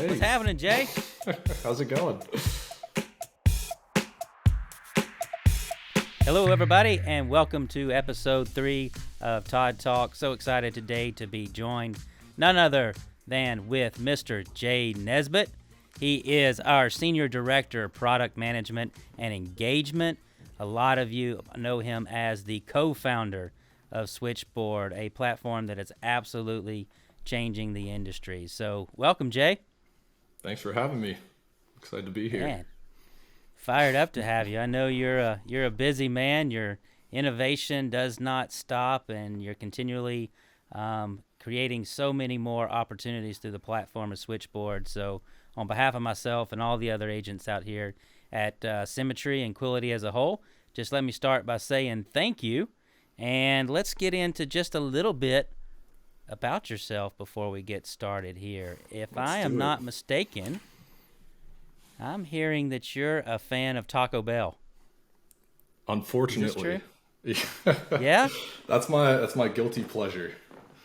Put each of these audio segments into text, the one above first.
What's happening, Jay? How's it going? Hello, everybody, and welcome to episode 3 of Todd Talk. So excited today to be joined none other than with Mr. Jay Nisbett. He is our Senior Director of Product Management and Engagement. A lot of you know him as the co-founder of Switchboard, a platform that is absolutely changing the industry. So welcome, Jay. Thanks for having me. Excited to be here. Man, fired up to have you. I know you're a busy man. Your innovation does not stop, and you're continually creating so many more opportunities through the platform of Switchboard. So on behalf of myself and all the other agents out here at Symmetry and Quility as a whole, just let me start by saying thank you. And let's get into just a little bit about yourself before we get started here. If I am not mistaken, I'm hearing that you're a fan of Taco Bell. Unfortunately. Is this true? Yeah? That's my guilty pleasure.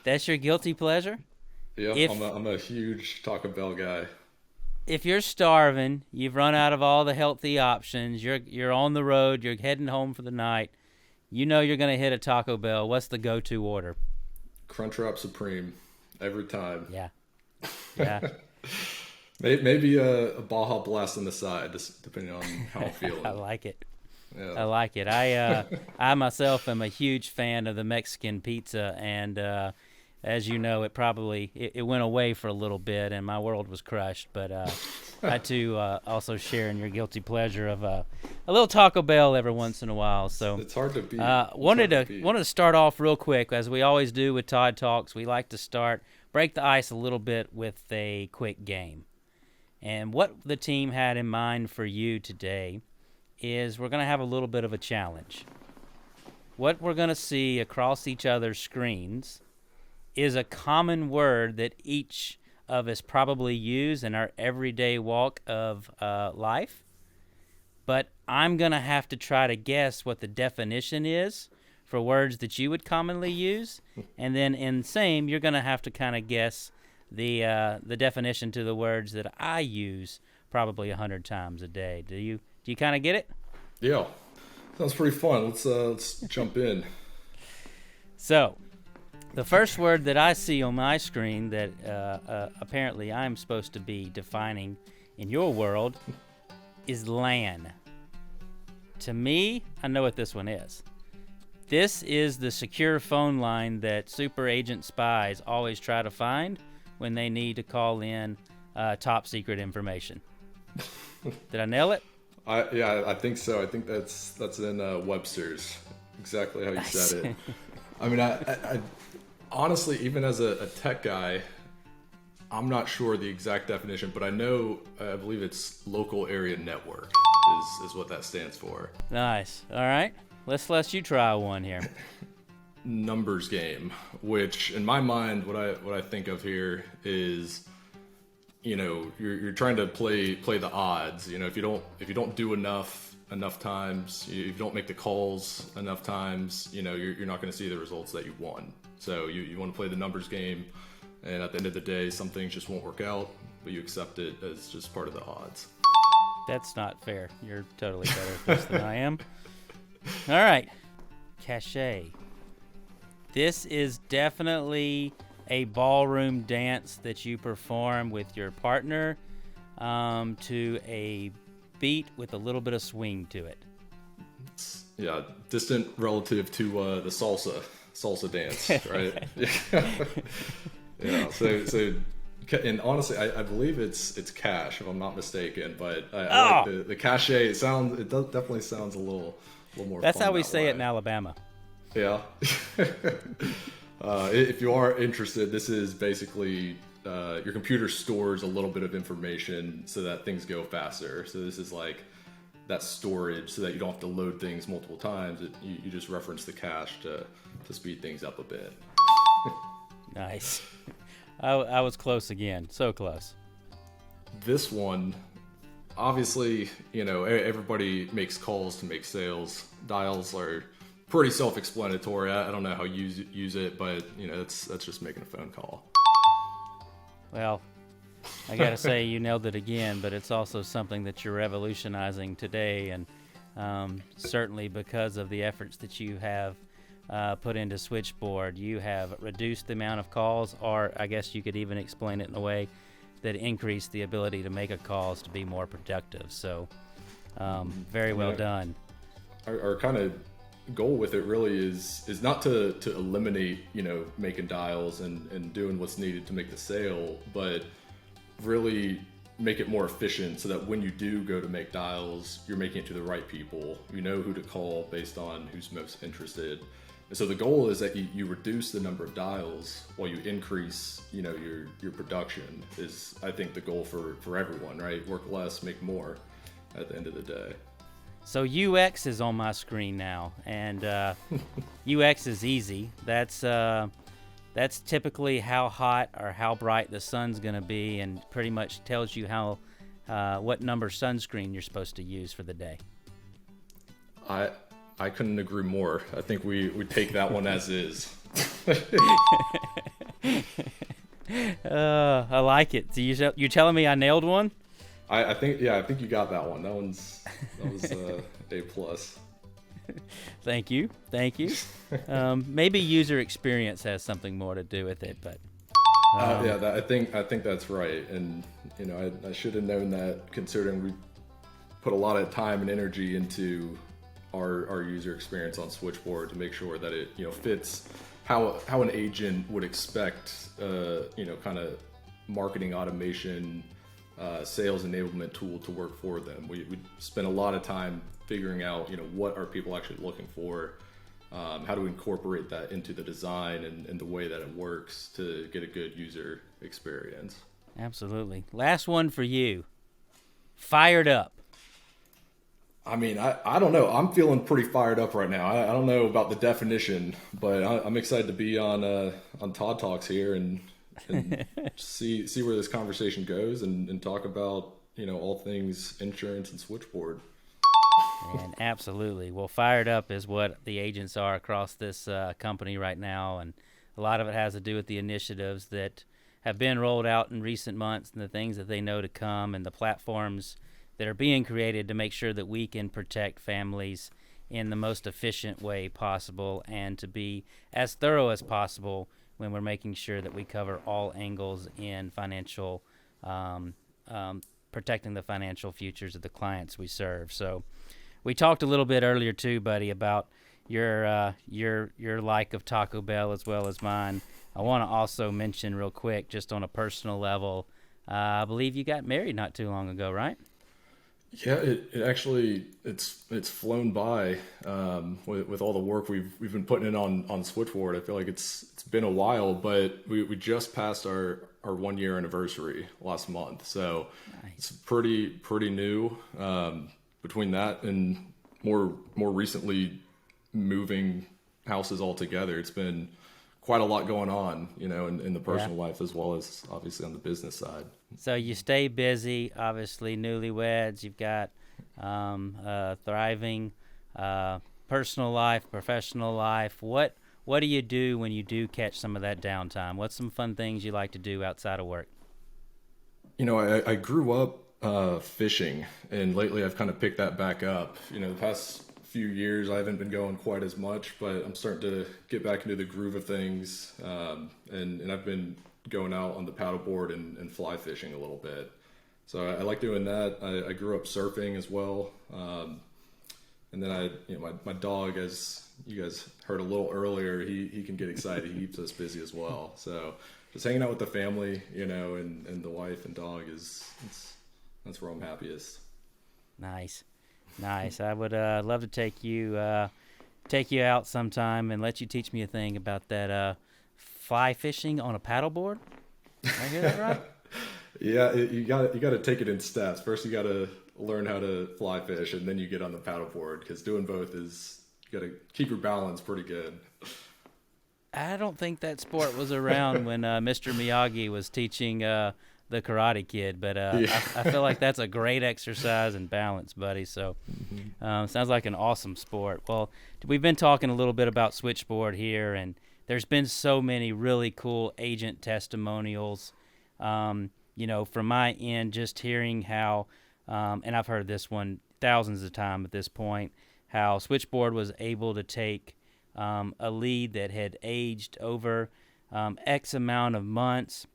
That's your guilty pleasure? Yeah, I'm a huge Taco Bell guy. If you're starving, you've run out of all the healthy options, you're on the road, you're heading home for the night, you know you're going to hit a Taco Bell. What's the go-to order? Crunchwrap Supreme every time. Yeah. Maybe a Baja Blast on the side, just depending on how I'm feeling. I like it. Yeah. I like it. I myself am a huge fan of the Mexican pizza, and as you know, it went away for a little bit, and my world was crushed. But I too also share in your guilty pleasure of a little Taco Bell every once in a while. So it's hard to beat. Wanted to start off real quick, as we always do with Todd Talks. We like to break the ice a little bit with a quick game. And what the team had in mind for you today is we're going to have a little bit of a challenge. What we're going to see across each other's screens is a common word that each of us probably use in our everyday walk of life. But I'm going to have to try to guess what the definition is for words that you would commonly use. And then in same, you're going to have to kind of guess the definition to the words that I use probably 100 times a day. Do you kind of get it? Yeah, sounds pretty fun. Let's jump in. So, the first word that I see on my screen that apparently I'm supposed to be defining in your world is LAN. To me, I know what this one is. This is the secure phone line that super agent spies always try to find when they need to call in top secret information. Did I nail it? I think so. I think that's in Webster's. Exactly how you said it. I mean, I honestly, even as a tech guy, I'm not sure the exact definition, but I believe it's local area network is what that stands for. Nice. All right. Let's let you try one here. Numbers game, which in my mind, what I think of here is, you're trying to play the odds. If you don't do enough times, if you don't make the calls enough times, you're not going to see the results that you want. So you want to play the numbers game, and at the end of the day, some things just won't work out, but you accept it as just part of the odds. That's not fair. You're totally better at this than I am. All right, cachet. This is definitely a ballroom dance that you perform with your partner to a beat with a little bit of swing to it. Yeah, distant relative to the salsa dance, right? Yeah. So, and honestly, I believe it's cash, if I'm not mistaken. But I like the cachet. It definitely sounds a little more. That's fun how we that say way. it in Alabama. Yeah. If you are interested, this is basically your computer stores a little bit of information so that things go faster. So this is like that storage so that you don't have to load things multiple times. You just reference the cache to speed things up a bit. Nice. I was close again. So close. This one, obviously, everybody makes calls to make sales. Dials are pretty self-explanatory. I don't know how you use it, but that's just making a phone call. Well, I got to say, you nailed it again, but it's also something that you're revolutionizing today, and certainly because of the efforts that you have put into Switchboard, you have reduced the amount of calls, or I guess you could even explain it in a way that increased the ability to make a calls to be more productive. So very well done. Our kind of goal with it really is not to eliminate, making dials and doing what's needed to make the sale, but really make it more efficient so that when you do go to make dials, you're making it to the right people. You know who to call based on who's most interested. And so the goal is that you reduce the number of dials while you increase, your production is, I think, the goal for everyone, right? Work less, make more at the end of the day. So UX is on my screen now, and UX is easy. That's typically how hot or how bright the sun's going to be, and pretty much tells you how what number sunscreen you're supposed to use for the day. I couldn't agree more. I think we take that one as is. I like it. So you're telling me I nailed one? I think you got that one. That was A plus. Thank you. Maybe user experience has something more to do with it, but I think that's right. And I should have known that, considering we put a lot of time and energy into our user experience on Switchboard to make sure that it fits how an agent would expect kind of marketing automation, sales enablement tool to work for them. We spend a lot of time figuring out what are people actually looking for, how to incorporate that into the design and the way that it works to get a good user experience. Absolutely. Last one for you. Fired up. I mean, I don't know. I'm feeling pretty fired up right now. I don't know about the definition, but I'm excited to be on Todd Talks here and see where this conversation goes and talk about all things insurance and Switchboard. And absolutely. Well, fired up is what the agents are across this company right now, and a lot of it has to do with the initiatives that have been rolled out in recent months and the things that they know to come and the platforms that are being created to make sure that we can protect families in the most efficient way possible and to be as thorough as possible when we're making sure that we cover all angles in financial, protecting the financial futures of the clients we serve. So we talked a little bit earlier too, buddy, about your like of Taco Bell as well as mine. I want to also mention real quick, just on a personal level, I believe you got married not too long ago, right? Yeah, it actually it's flown by with all the work we've been putting in on Switchboard. I feel like it's been a while, but we just passed our 1 year anniversary last month, so nice. It's pretty new. Between that and more recently moving houses all together, it's been quite a lot going on, in the personal life as well as obviously on the business side. So you stay busy, obviously newlyweds, you've got thriving personal life, professional life. What do you do when you do catch some of that downtime? What's some fun things you like to do outside of work? I grew up fishing, and lately I've kind of picked that back up. The past few years I haven't been going quite as much, but I'm starting to get back into the groove of things, and I've been going out on the paddleboard and fly fishing a little bit. So I like doing that. I grew up surfing as well, and then my dog, as you guys heard a little earlier, he can get excited. He keeps us busy as well. So just hanging out with the family, and the wife and dog that's where I'm happiest. Nice. I would love to take you out sometime and let you teach me a thing about that fly fishing on a paddleboard. Did I hear that right? Yeah, you got to take it in steps. First, you got to learn how to fly fish, and then you get on the paddleboard, because doing both is, you got to keep your balance pretty good. I don't think that sport was around when Mr. Miyagi was teaching the Karate Kid, but I feel like that's a great exercise and balance, buddy. So sounds like an awesome sport. Well, we've been talking a little bit about Switchboard here, and there's been so many really cool agent testimonials. from my end, just hearing how, and I've heard this one thousands of times at this point, how Switchboard was able to take a lead that had aged over X amount of months,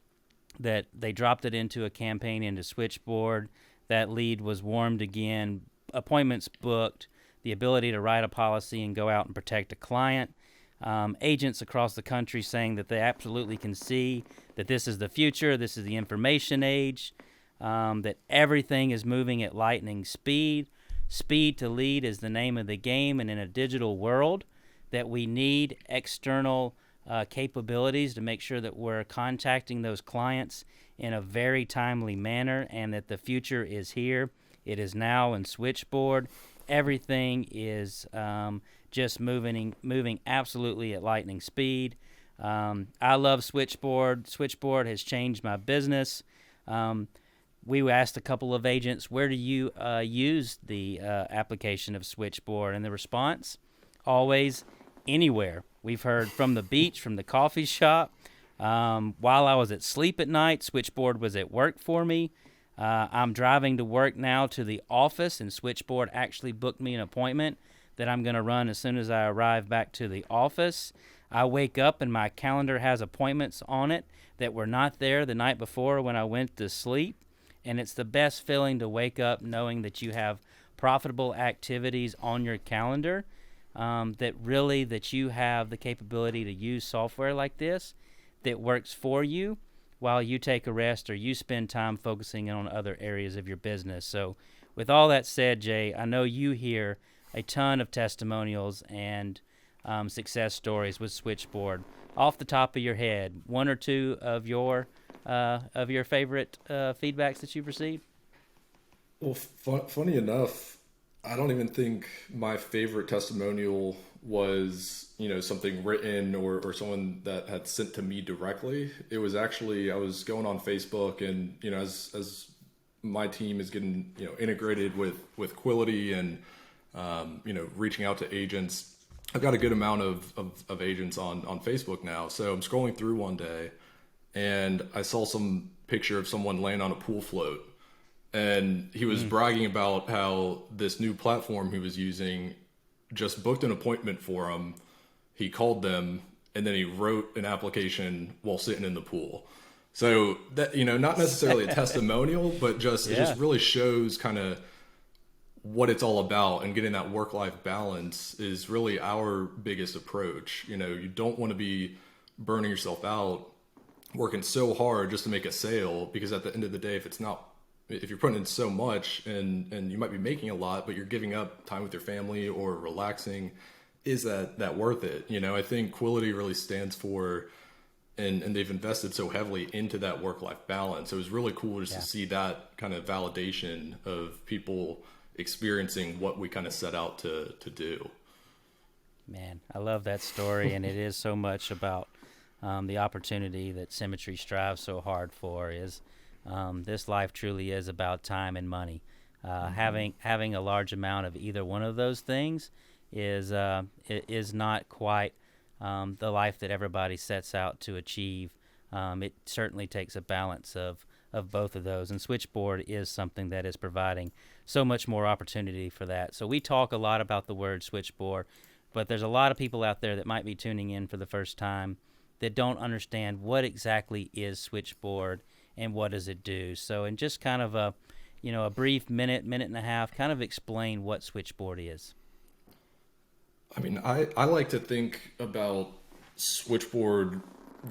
that they dropped it into a campaign into Switchboard. That lead was warmed again, appointments booked, the ability to write a policy and go out and protect a client. Agents across the country saying that they absolutely can see that this is the future, this is the information age, that everything is moving at lightning speed. Speed to lead is the name of the game, and in a digital world, that we need external capabilities to make sure that we're contacting those clients in a very timely manner, and that the future is here. It is now in Switchboard. Everything is just moving absolutely at lightning speed. I love Switchboard. Switchboard has changed my business. We asked a couple of agents, where do you use the application of Switchboard? And the response, always anywhere. We've heard from the beach, from the coffee shop. While I was at sleep at night, Switchboard was at work for me. I'm driving to work now to the office, and Switchboard actually booked me an appointment that I'm going to run as soon as I arrive back to the office. I wake up and my calendar has appointments on it that were not there the night before when I went to sleep. And it's the best feeling to wake up knowing that you have profitable activities on your calendar, that you have the capability to use software like this that works for you while you take a rest or you spend time focusing on other areas of your business. So with all that said, Jay, I know you hear a ton of testimonials and success stories with Switchboard. Off the top of your head, one or two of your favorite feedbacks that you've received? Well, funny enough, I don't even think my favorite testimonial was, something written or someone that had sent to me directly. It was actually, I was going on Facebook, and, as my team is getting, integrated with Quility and, reaching out to agents. I've got a good amount of agents on Facebook now. So I'm scrolling through one day and I saw some picture of someone laying on a pool float. And he was bragging about how this new platform he was using just booked an appointment for him. He called them and then he wrote an application while sitting in the pool. So that, not necessarily a testimonial, but just, it just really shows kind of what it's all about, and getting that work-life balance is really our biggest approach. You don't want to be burning yourself out, working so hard just to make a sale, because at the end of the day, if you're putting in so much and you might be making a lot, but you're giving up time with your family or relaxing, is that worth it? I think Quility really stands for, and they've invested so heavily into that work-life balance. It was really cool just to see that kind of validation of people experiencing what we kind of set out to do. Man, I love that story, and it is so much about the opportunity that Symmetry strives so hard for. Is this life truly is about time and money. Having a large amount of either one of those things is not quite the life that everybody sets out to achieve. It certainly takes a balance of both of those, and Switchboard is something that is providing so much more opportunity for that. So we talk a lot about the word Switchboard, but there's a lot of people out there that might be tuning in for the first time that don't understand what exactly is Switchboard and what does it do. So in just kind of a brief minute and a half, kind of explain what Switchboard is. I mean, I like to think about Switchboard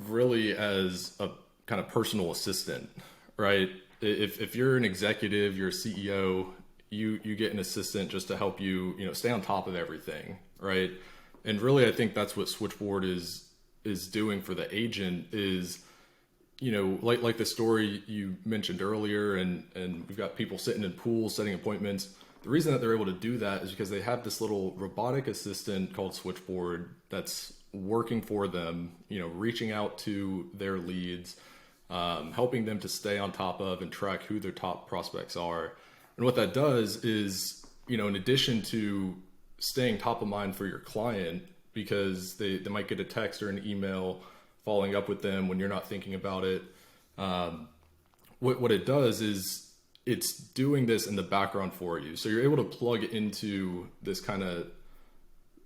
really as a kind of personal assistant, right? If you're an executive, you're a CEO, you get an assistant just to help you, stay on top of everything, right? And really, I think that's what Switchboard is doing for the agent is, like the story you mentioned earlier, and we've got people sitting in pools, setting appointments. The reason that they're able to do that is because they have this little robotic assistant called Switchboard that's working for them, reaching out to their leads, helping them to stay on top of and track who their top prospects are. And what that does is, in addition to staying top of mind for your client, because they might get a text or an email following up with them when you're not thinking about it. what it does is it's doing this in the background for you. So you're able to plug into this kind of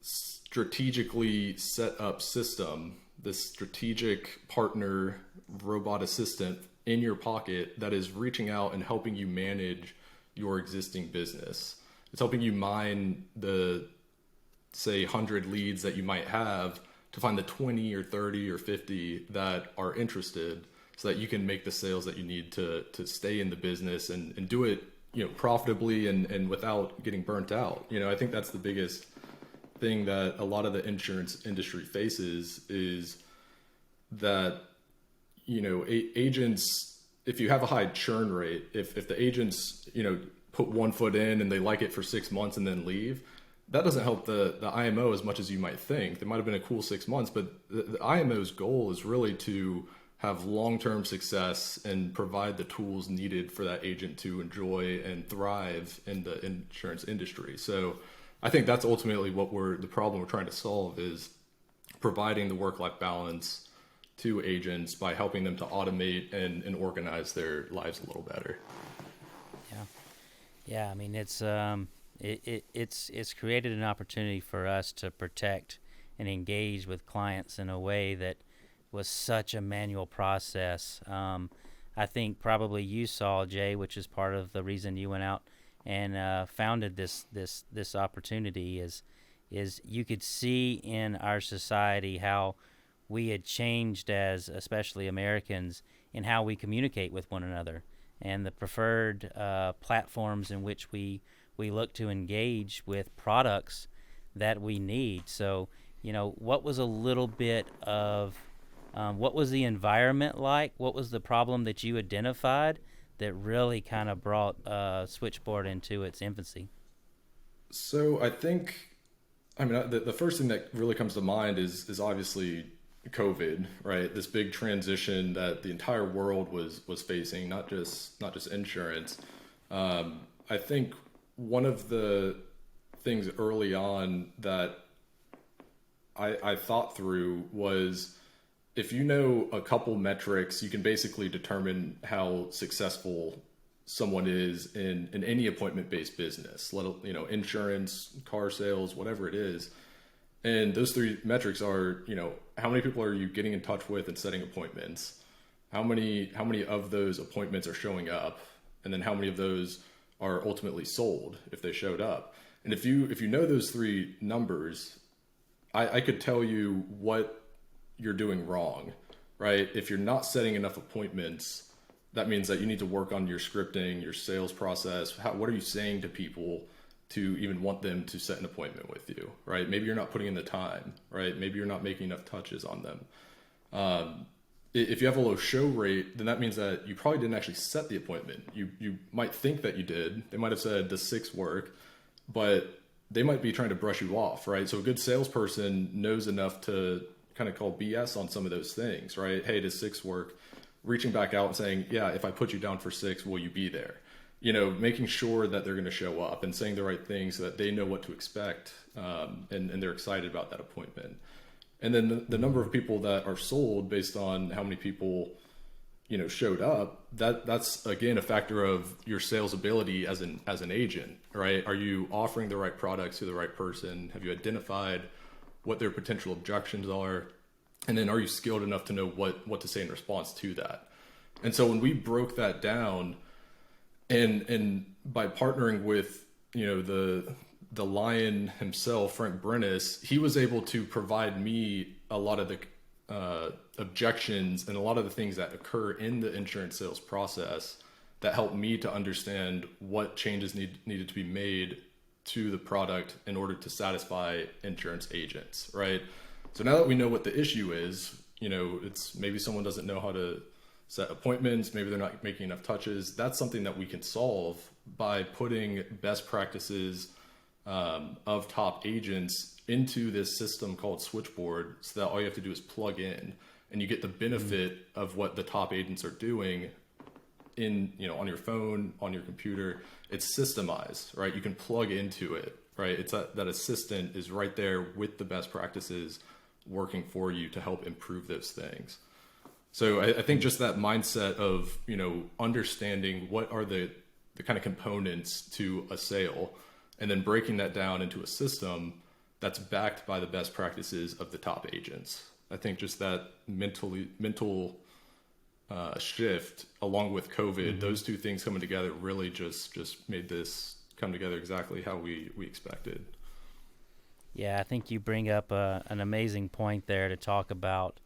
strategically set up system, this strategic partner robot assistant in your pocket that is reaching out and helping you manage your existing business. It's helping you mine the, say, 100 leads that you might have to find the 20 or 30 or 50 that are interested, so that you can make the sales that you need to stay in the business and do it, profitably and without getting burnt out. I think that's the biggest thing that a lot of the insurance industry faces, is that, agents, if you have a high churn rate, if the agents, put one foot in and they like it for 6 months and then leave, that doesn't help the IMO as much as you might think. It might have been a cool 6 months, but the IMO's goal is really to have long-term success and provide the tools needed for that agent to enjoy and thrive in the insurance industry. So I think that's ultimately the problem we're trying to solve, is providing the work-life balance to agents by helping them to automate and organize their lives a little better. Yeah. I mean, it's created an opportunity for us to protect and engage with clients in a way that was such a manual process. I think probably you saw, Jay, which is part of the reason you went out and founded this opportunity, is you could see in our society how we had changed as especially Americans in how we communicate with one another, and the preferred platforms in which we look to engage with products that we need. So, what was a little bit of what was the environment like? What was the problem that you identified that really kind of brought Switchboard into its infancy? So the first thing that really comes to mind is obviously COVID, right? This big transition that the entire world was facing, not just insurance. I think one of the things early on that I thought through was, if you know a couple metrics, you can basically determine how successful someone is in any appointment-based business, insurance, car sales, whatever it is. And those three metrics are, how many people are you getting in touch with and setting appointments? How many of those appointments are showing up? And then how many of those are ultimately sold if they showed up? And if you know those three numbers, I could tell you what you're doing wrong, right? If you're not setting enough appointments, that means that you need to work on your scripting, your sales process. What are you saying to people to even want them to set an appointment with you, right? Maybe you're not putting in the time, right? Maybe you're not making enough touches on them. If you have a low show rate, then that means that you probably didn't actually set the appointment. You might think that you did. They might have said, does 6 work? But they might be trying to brush you off, right? So a good salesperson knows enough to kind of call BS on some of those things, right? Hey, does 6 work? Reaching back out and saying, yeah, if I put you down for 6, will you be there? Making sure that they're going to show up and saying the right things so that they know what to expect, and they're excited about that appointment. And then the number of people that are sold based on how many people, showed up, that's again a factor of your sales ability as an agent, right? Are you offering the right products to the right person? Have you identified what their potential objections are? And then are you skilled enough to know what to say in response to that? And so when we broke that down, and by partnering with, the lion himself, Frank Brennis, he was able to provide me a lot of the objections and a lot of the things that occur in the insurance sales process that helped me to understand what changes needed to be made to the product in order to satisfy insurance agents, right? So now that we know what the issue is, it's maybe someone doesn't know how to set appointments, maybe they're not making enough touches. That's something that we can solve by putting best practices of top agents into this system called Switchboard, so that all you have to do is plug in and you get the benefit of what the top agents are doing on your phone, on your computer. It's systemized, right? You can plug into it, right? It's that assistant is right there with the best practices working for you to help improve those things. So I think just that mindset of, understanding what are the kind of components to a sale, and then breaking that down into a system that's backed by the best practices of the top agents. I think just that mental shift, along with COVID, those two things coming together really just made this come together exactly how we expected. Yeah, I think you bring up an amazing point there to talk about.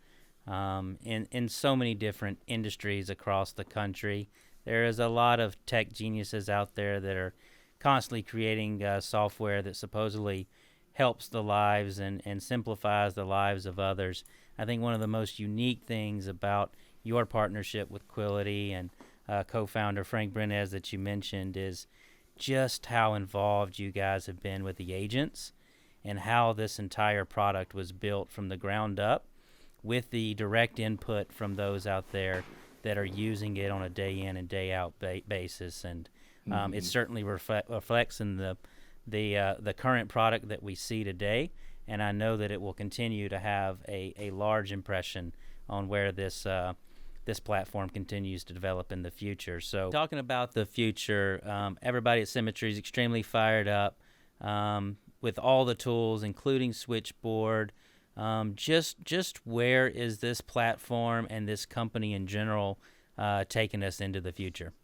In so many different industries across the country, there is a lot of tech geniuses out there that are constantly creating software that supposedly helps the lives and simplifies the lives of others. I think one of the most unique things about your partnership with Quility and co-founder Frank Brenez that you mentioned is just how involved you guys have been with the agents and how this entire product was built from the ground up with the direct input from those out there that are using it on a day in and day out basis. And it certainly reflects in the current product that we see today, and I know that it will continue to have a large impression on where this platform continues to develop in the future. So talking about the future, everybody at Symmetry is extremely fired up with all the tools, including Switchboard. Just where is this platform and this company in general taking us into the future?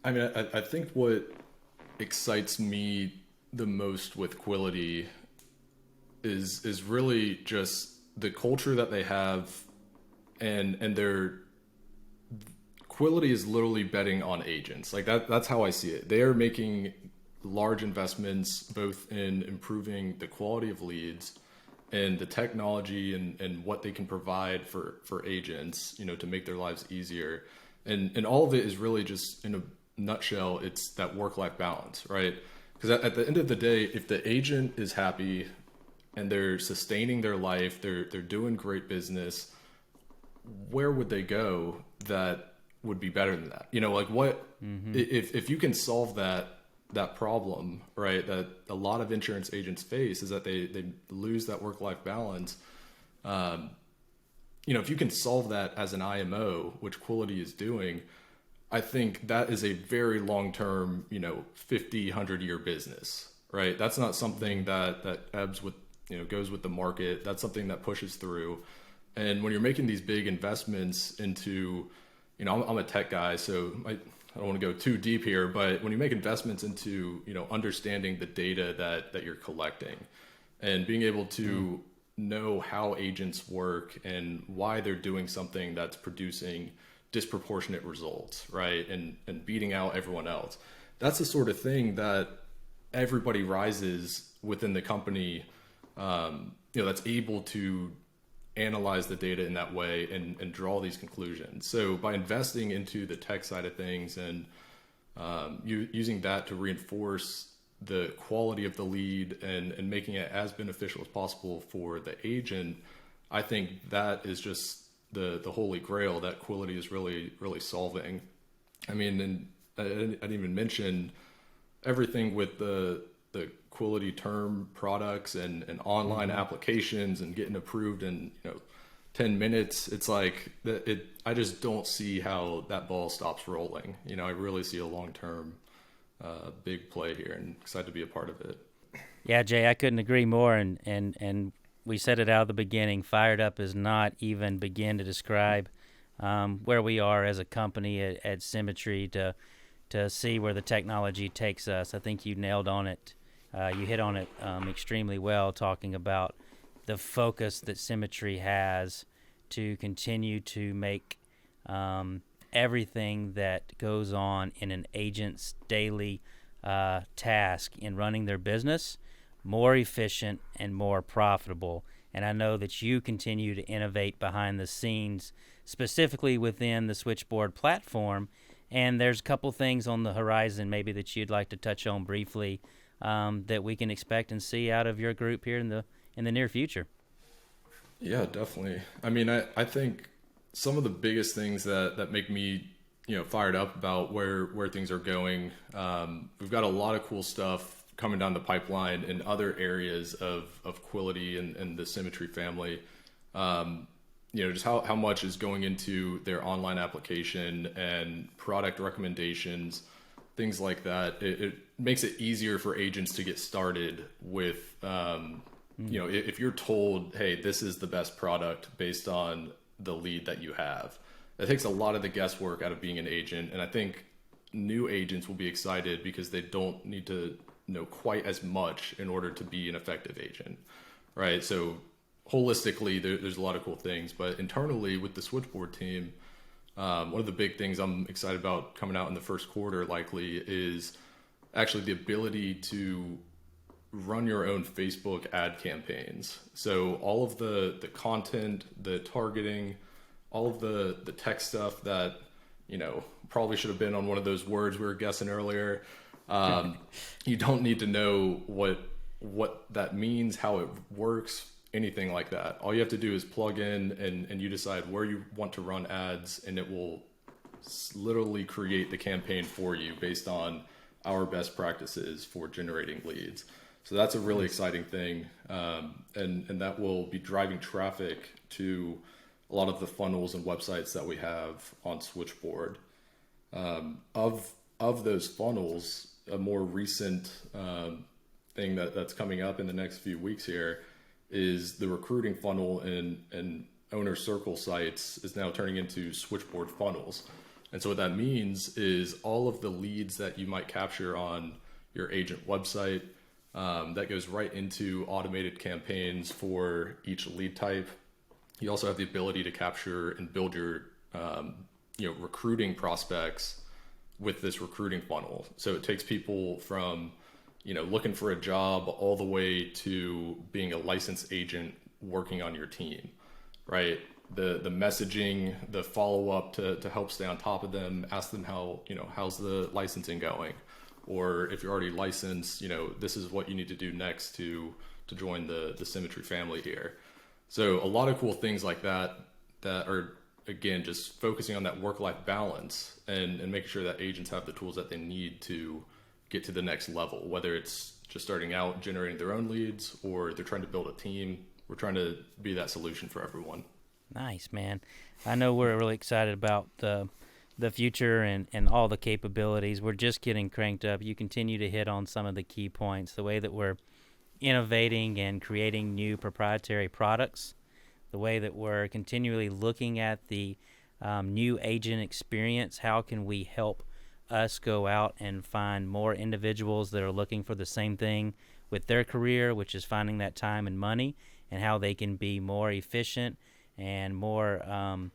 I mean, I think what excites me the most with Quility is really just the culture that they have, and their Quility is literally betting on agents. Like that's how I see it. They are making large investments both in improving the quality of leads and the technology and what they can provide for agents, to make their lives easier. And all of it is really just, in a nutshell, it's that work-life balance, right? Because at the end of the day, if the agent is happy and they're sustaining their life, they're doing great business, where would they go that would be better than that? Like what, if you can solve that problem, right, that a lot of insurance agents face, is that they lose that work-life balance. If you can solve that as an IMO, which Quility is doing, I think that is a very long-term, 50, 100-year business, right? That's not something that ebbs with, goes with the market. That's something that pushes through. And when you're making these big investments into, I'm a tech guy, so I don't want to go too deep here, but when you make investments into, understanding the data that you're collecting and being able to know how agents work and why they're doing something that's producing disproportionate results, right? And beating out everyone else. That's the sort of thing that everybody rises within the company, that's able to analyze the data in that way and draw these conclusions. So by investing into the tech side of things and using that to reinforce the quality of the lead and making it as beneficial as possible for the agent, I think that is just the holy grail that Quility is really, really solving. I mean, and I didn't even mention everything with the Quility term products and online applications and getting approved in 10 minutes. It's like I just don't see how that ball stops rolling. I really see a long-term big play here, and excited to be a part of it. Yeah, Jay, I couldn't agree more. And we said it out of the beginning. Fired up is not even begin to describe where we are as a company at Symmetry to see where the technology takes us. I think you nailed on it. You hit on it extremely well, talking about the focus that Symmetry has to continue to make everything that goes on in an agent's daily task in running their business more efficient and more profitable. And I know that you continue to innovate behind the scenes, specifically within the Switchboard platform. And there's a couple things on the horizon maybe that you'd like to touch on briefly that we can expect and see out of your group here in the near future. Yeah, definitely. I mean, I think some of the biggest things that make me, fired up about where things are going. We've got a lot of cool stuff coming down the pipeline in other areas of Quility and the Symmetry family. just how much is going into their online application and product recommendations, things like that. It makes it easier for agents to get started with, if you're told, hey, this is the best product based on the lead that you have, that takes a lot of the guesswork out of being an agent. And I think new agents will be excited because they don't need to know quite as much in order to be an effective agent, right? So holistically, there's a lot of cool things, but internally with the Switchboard team, one of the big things I'm excited about coming out in the first quarter likely is actually the ability to run your own Facebook ad campaigns. So all of the content, the targeting, all of the tech stuff that, probably should have been on one of those words we were guessing earlier. You don't need to know what that means, how it works, anything like that. All you have to do is plug in and you decide where you want to run ads, and it will literally create the campaign for you based on our best practices for generating leads. So that's a really exciting thing. And that will be driving traffic to a lot of the funnels and websites that we have on Switchboard. Of those funnels, a more recent thing that's coming up in the next few weeks here is the recruiting funnel and owner circle sites is now turning into Switchboard funnels. And so what that means is all of the leads that you might capture on your agent website, that goes right into automated campaigns for each lead type. You also have the ability to capture and build your recruiting prospects with this recruiting funnel. So it takes people from looking for a job all the way to being a licensed agent working on your team, right? The messaging, the follow-up to help stay on top of them, ask them how's the licensing going? Or if you're already licensed, this is what you need to do next to join the Symmetry family here. So a lot of cool things like that are, again, just focusing on that work-life balance and making sure that agents have the tools that they need to get to the next level, whether it's just starting out generating their own leads or they're trying to build a team. We're trying to be that solution for everyone. Nice, man. I know we're really excited about the future and all the capabilities. We're just getting cranked up. You continue to hit on some of the key points, the way that we're innovating and creating new proprietary products, the way that we're continually looking at the new agent experience. How can we help us go out and find more individuals that are looking for the same thing with their career, which is finding that time and money, and how they can be more efficient and more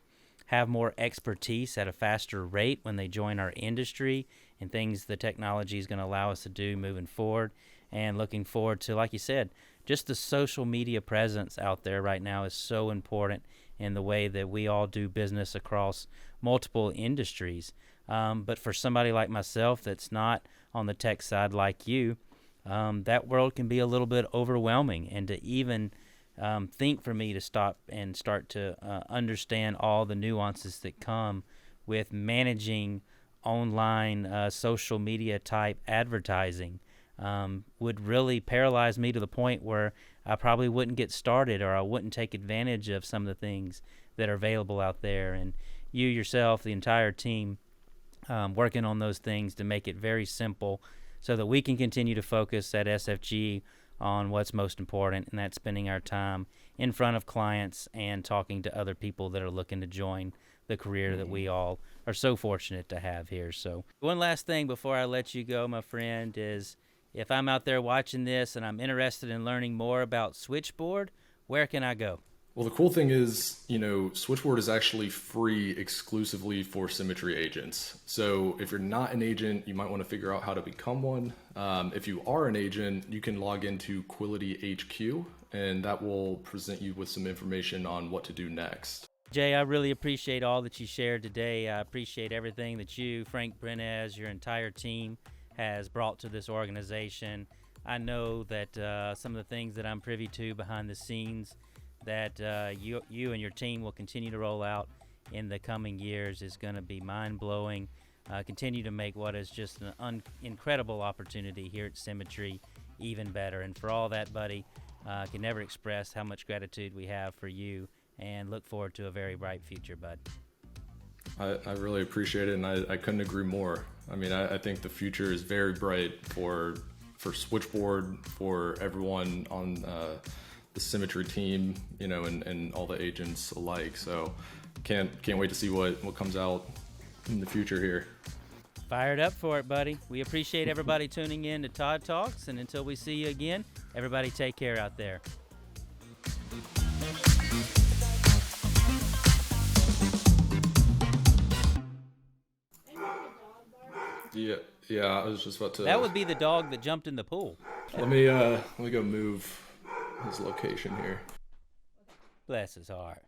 have more expertise at a faster rate when they join our industry, and things the technology is going to allow us to do moving forward. And looking forward to, like you said, just the social media presence out there right now is so important in the way that we all do business across multiple industries. But for somebody like myself that's not on the tech side like you, that world can be a little bit overwhelming. And to even think for me to stop and start to understand all the nuances that come with managing online social media type advertising would really paralyze me to the point where I probably wouldn't get started, or I wouldn't take advantage of some of the things that are available out there. And you yourself, the entire team, working on those things to make it very simple so that we can continue to focus at SFG on what's most important, and that's spending our time in front of clients and talking to other people that are looking to join the career that we all are so fortunate to have here. So one last thing before I let you go, my friend, is if I'm out there watching this and I'm interested in learning more about Switchboard, where can I go? Well, the cool thing is, Switchboard is actually free exclusively for Symmetry agents. So if you're not an agent, you might want to figure out how to become one. If you are an agent, you can log into Quility HQ, and that will present you with some information on what to do next. Jay, I really appreciate all that you shared today. I appreciate everything that you, Frank Brenez, your entire team has brought to this organization. I know that some of the things that I'm privy to behind the scenes that you and your team will continue to roll out in the coming years is going to be mind-blowing. Continue to make what is just an incredible opportunity here at Symmetry even better. And for all that, buddy, I can never express how much gratitude we have for you and look forward to a very bright future, bud. I really appreciate it, and I couldn't agree more. I mean, I think the future is very bright for Switchboard, for everyone on the Symmetry team, you know, and all the agents alike. So can't wait to see what comes out in the future here. Fired up for it, buddy. We appreciate everybody tuning in to Todd Talks, and until we see you again, everybody take care out there. Yeah, I was just about to. That would be the dog that jumped in the pool. Let me go move his location here. Bless his heart.